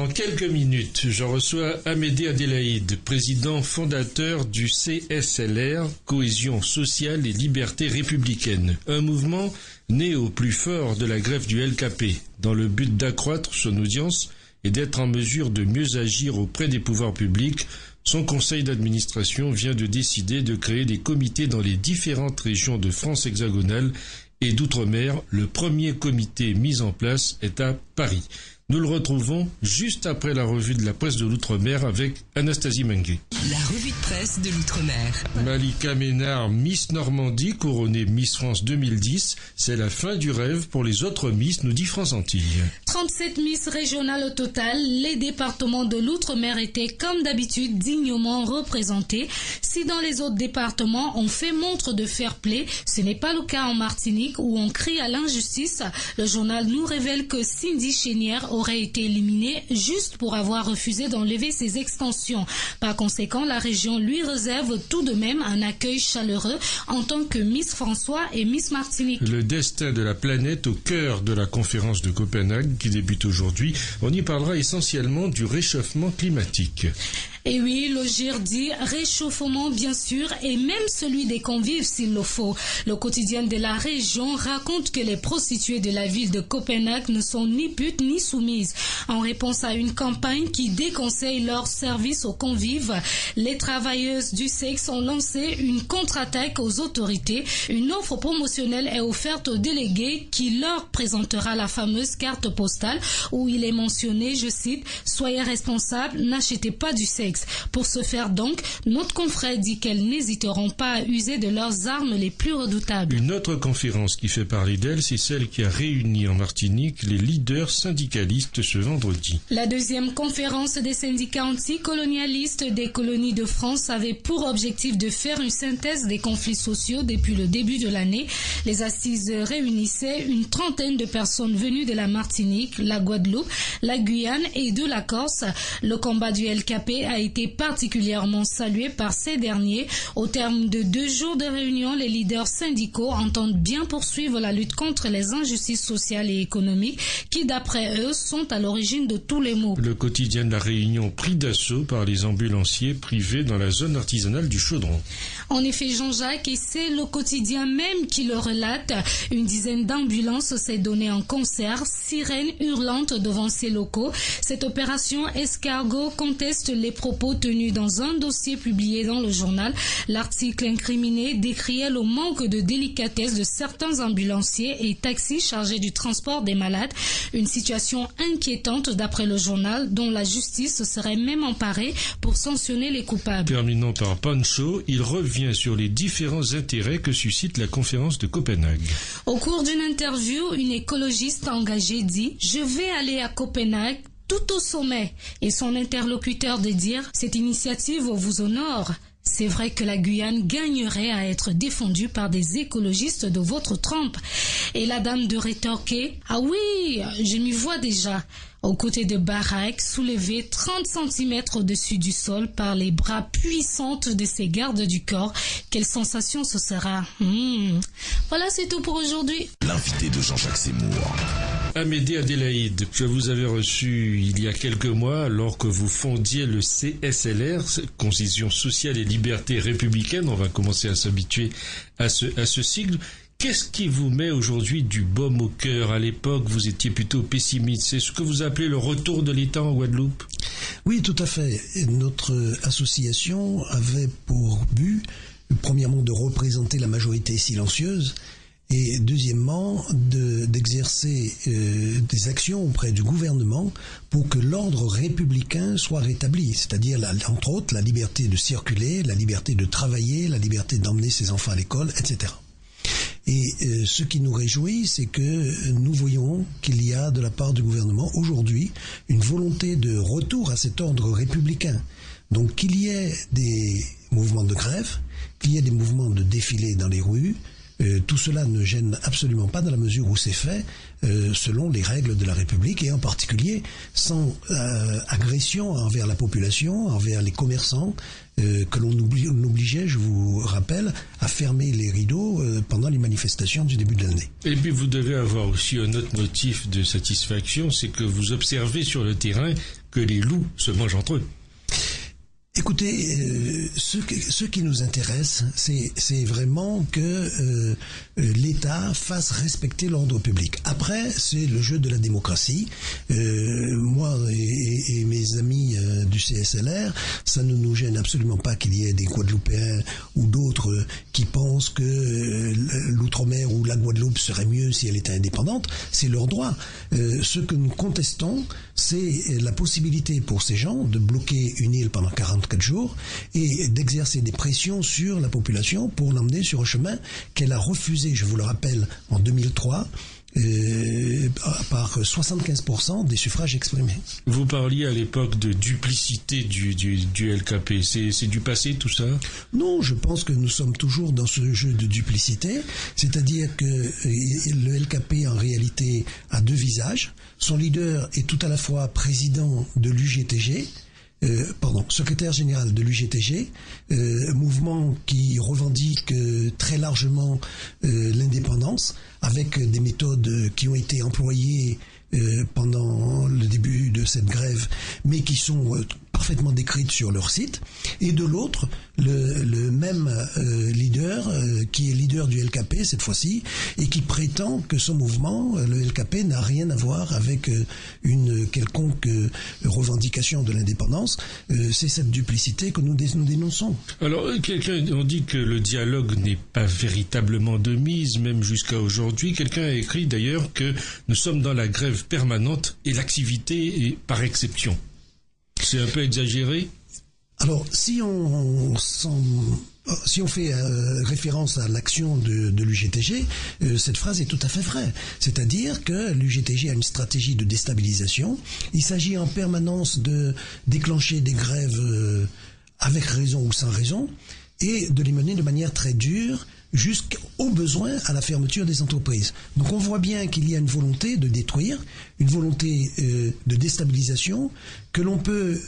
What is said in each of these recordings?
Dans quelques minutes, je reçois Amédée Adélaïde, président fondateur du CSLR, Cohésion sociale et liberté républicaine, un mouvement né au plus fort de la grève du LKP, dans le but d'accroître son audience et d'être en mesure de mieux agir auprès des pouvoirs publics. Son conseil d'administration vient de décider de créer des comités dans les différentes régions de France hexagonale et d'outre-mer. Le premier comité mis en place est à Paris. Nous le retrouvons juste après la revue de la presse de l'Outre-mer avec Anastasie Mengué. La revue de presse de l'Outre-mer. Malika Ménard, Miss Normandie, couronnée Miss France 2010. C'est la fin du rêve pour les autres Miss, nous dit France Antilles. 37 Miss régionales au total. Les départements de l'Outre-mer étaient comme d'habitude dignement représentés. Si dans les autres départements on fait montre de fair play, ce n'est pas le cas en Martinique où on crie à l'injustice. Le journal nous révèle que Cindy Chénière aurait été éliminée juste pour avoir refusé d'enlever ses extensions. Par conséquent, la région lui réserve tout de même un accueil chaleureux en tant que Miss François et Miss Martinique. Le destin de la planète au cœur de la conférence de Copenhague qui débute aujourd'hui. On y parlera essentiellement du réchauffement climatique. Et oui, le GIR dit réchauffement bien sûr et même celui des convives s'il le faut. Le quotidien de la région raconte que les prostituées de la ville de Copenhague ne sont ni putes ni soumises. En réponse à une campagne qui déconseille leur service aux convives, les travailleuses du sexe ont lancé une contre-attaque aux autorités. Une offre promotionnelle est offerte aux délégués qui leur présentera la fameuse carte postale où il est mentionné, je cite, « Soyez responsables, n'achetez pas du sexe ». Pour ce faire donc, notre confrère dit qu'elles n'hésiteront pas à user de leurs armes les plus redoutables. Une autre conférence qui fait parler d'elle, c'est celle qui a réuni en Martinique les leaders syndicalistes ce vendredi. La deuxième conférence des syndicats anticolonialistes des colonies de France avait pour objectif de faire une synthèse des conflits sociaux depuis le début de l'année. Les assises réunissaient une trentaine de personnes venues de la Martinique, la Guadeloupe, la Guyane et de la Corse. Le combat du LKP a été particulièrement salué par ces derniers. Au terme de 2 jours de réunion, les leaders syndicaux entendent bien poursuivre la lutte contre les injustices sociales et économiques qui, d'après eux, sont à l'origine de tous les maux. Le quotidien de la Réunion pris d'assaut par les ambulanciers privés dans la zone artisanale du Chaudron. En effet, Jean-Jacques, et c'est le quotidien même qui le relate, une dizaine d'ambulances s'est donnée en concert, sirènes hurlantes devant ces locaux. Cette opération escargot conteste les propos tenus dans un dossier publié dans le journal. L'article incriminé décriait le manque de délicatesse de certains ambulanciers et taxis chargés du transport des malades. Une situation inquiétante d'après le journal dont la justice serait même emparée pour sanctionner les coupables. Terminons par Pancho. Il revient sur les différents intérêts que suscite la conférence de Copenhague. Au cours d'une interview, une écologiste engagée dit « Je vais aller à Copenhague tout au sommet » et son interlocuteur de dire « Cette initiative vous honore ». C'est vrai que la Guyane gagnerait à être défendue par des écologistes de votre trempe. Et la dame de rétorquer « Ah oui, je m'y vois déjà ». Aux côtés de baraques soulevées 30 cm au-dessus du sol par les bras puissantes de ses gardes du corps. Quelle sensation ce sera. Voilà, c'est tout pour aujourd'hui. L'invité de Jean-Jacques Seymour. Amédée Adélaïde, je vous avais reçu il y a quelques mois alors que vous fondiez le CSLR, Cohésion sociale et liberté républicaine. On va commencer à s'habituer à ce sigle. Qu'est-ce qui vous met aujourd'hui du baume au cœur? À l'époque, vous étiez plutôt pessimiste. C'est ce que vous appelez le retour de l'État en Guadeloupe? Oui, tout à fait. Notre association avait pour but, premièrement, de représenter la majorité silencieuse et deuxièmement, d'exercer des actions auprès du gouvernement pour que l'ordre républicain soit rétabli, c'est-à-dire, entre autres, la liberté de circuler, la liberté de travailler, la liberté d'emmener ses enfants à l'école, etc. Et ce qui nous réjouit, c'est que nous voyons qu'il y a de la part du gouvernement aujourd'hui une volonté de retour à cet ordre républicain. Donc qu'il y ait des mouvements de grève, qu'il y ait des mouvements de défilé dans les rues, Tout cela ne gêne absolument pas dans la mesure où c'est fait selon les règles de la République et en particulier sans agression envers la population, envers les commerçants que l'on obligeait, je vous rappelle, à fermer les rideaux pendant les manifestations du début de l'année. Et puis vous devez avoir aussi un autre motif de satisfaction, c'est que vous observez sur le terrain que les loups se mangent entre eux. Écoutez, ce qui nous intéresse, c'est vraiment que l'État fasse respecter l'ordre public. Après, c'est le jeu de la démocratie. Moi et mes amis du CSLR, ça ne nous gêne absolument pas qu'il y ait des Guadeloupéens ou d'autres qui pensent que l'Outre-mer ou la Guadeloupe serait mieux si elle était indépendante. C'est leur droit. Ce que nous contestons, c'est la possibilité pour ces gens de bloquer une île pendant 44 jours et d'exercer des pressions sur la population pour l'emmener sur un chemin qu'elle a refusé, je vous le rappelle, en 2003, par 75% des suffrages exprimés. Vous parliez à l'époque de duplicité du LKP. C'est du passé tout ça? Non, je pense que nous sommes toujours dans ce jeu de duplicité, c'est-à-dire que le LKP en réalité a deux visages. Son leader est tout à la fois président de l'UGTG, secrétaire général de l'UGTG, mouvement qui revendique très largement l'indépendance, avec des méthodes qui ont été employées pendant le début de cette grève, mais qui sont parfaitement décrites sur leur site, et de l'autre, le même leader, qui est leader du LKP cette fois-ci, et qui prétend que son mouvement, le LKP, n'a rien à voir avec une quelconque revendication de l'indépendance. C'est cette duplicité que nous dénonçons. Alors, on dit que le dialogue n'est pas véritablement de mise, même jusqu'à aujourd'hui. Quelqu'un a écrit d'ailleurs que nous sommes dans la grève permanente et l'activité est par exception. C'est un peu exagéré? Alors, si on fait référence à l'action de l'UGTG, cette phrase est tout à fait vraie. C'est-à-dire que l'UGTG a une stratégie de déstabilisation. Il s'agit en permanence de déclencher des grèves avec raison ou sans raison et de les mener de manière très dure jusqu'au besoin à la fermeture des entreprises. Donc on voit bien qu'il y a une volonté de détruire, une volonté de déstabilisation que l'on peut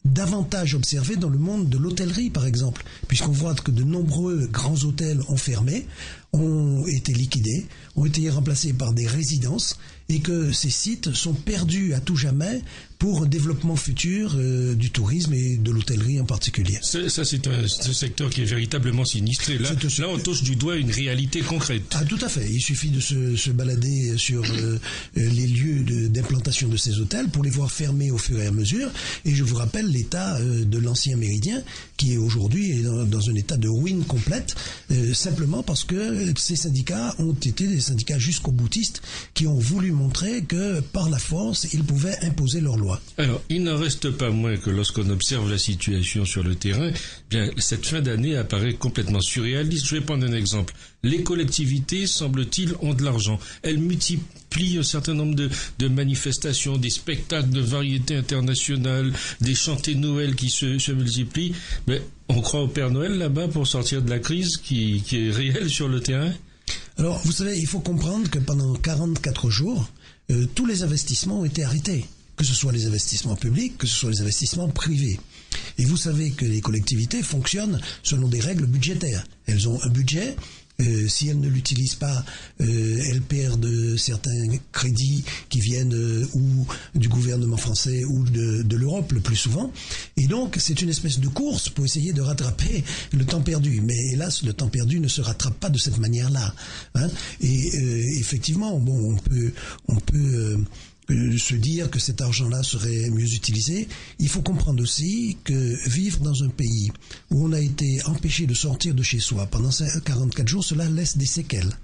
davantage observé dans le monde de l'hôtellerie, par exemple, puisqu'on voit que de nombreux grands hôtels ont fermé, ont été liquidés, ont été remplacés par des résidences, et que ces sites sont perdus à tout jamais pour un développement futur du tourisme et de l'hôtellerie en particulier. Ça, c'est un secteur qui est véritablement sinistré. Là, on touche du doigt une réalité concrète. Ah, tout à fait. Il suffit de se balader sur les lieux d'implantation de ces hôtels pour les voir fermer au fur et à mesure. Et je vous rappelle l'état de l'ancien Méridien, qui est aujourd'hui dans un état de ruine complète, simplement parce que ces syndicats ont été des syndicats jusqu'au boutiste qui ont voulu montrer que par la force, ils pouvaient imposer leurs lois. Alors, il n'en reste pas moins que lorsqu'on observe la situation sur le terrain, bien, cette fin d'année apparaît complètement surréaliste. Je vais prendre un exemple. Les collectivités, semble-t-il, ont de l'argent. Elles multiplient un certain nombre de manifestations, des spectacles de variété internationale, des chantées de Noël qui se multiplient. Mais on croit au Père Noël là-bas pour sortir de la crise qui est réelle sur le terrain? Alors, vous savez, il faut comprendre que pendant 44 jours, tous les investissements ont été arrêtés, que ce soit les investissements publics, que ce soit les investissements privés. Et vous savez que les collectivités fonctionnent selon des règles budgétaires. Elles ont un budget. Si elles ne l'utilisent pas, elles perdent certains crédits qui viennent ou du gouvernement français ou de l'Europe le plus souvent. Et donc, c'est une espèce de course pour essayer de rattraper le temps perdu. Mais hélas, le temps perdu ne se rattrape pas de cette manière-là. Hein. Et effectivement, bon, on peut se dire que cet argent-là serait mieux utilisé. Il faut comprendre aussi que vivre dans un pays où on a été empêché de sortir de chez soi pendant 44 jours, cela laisse des séquelles.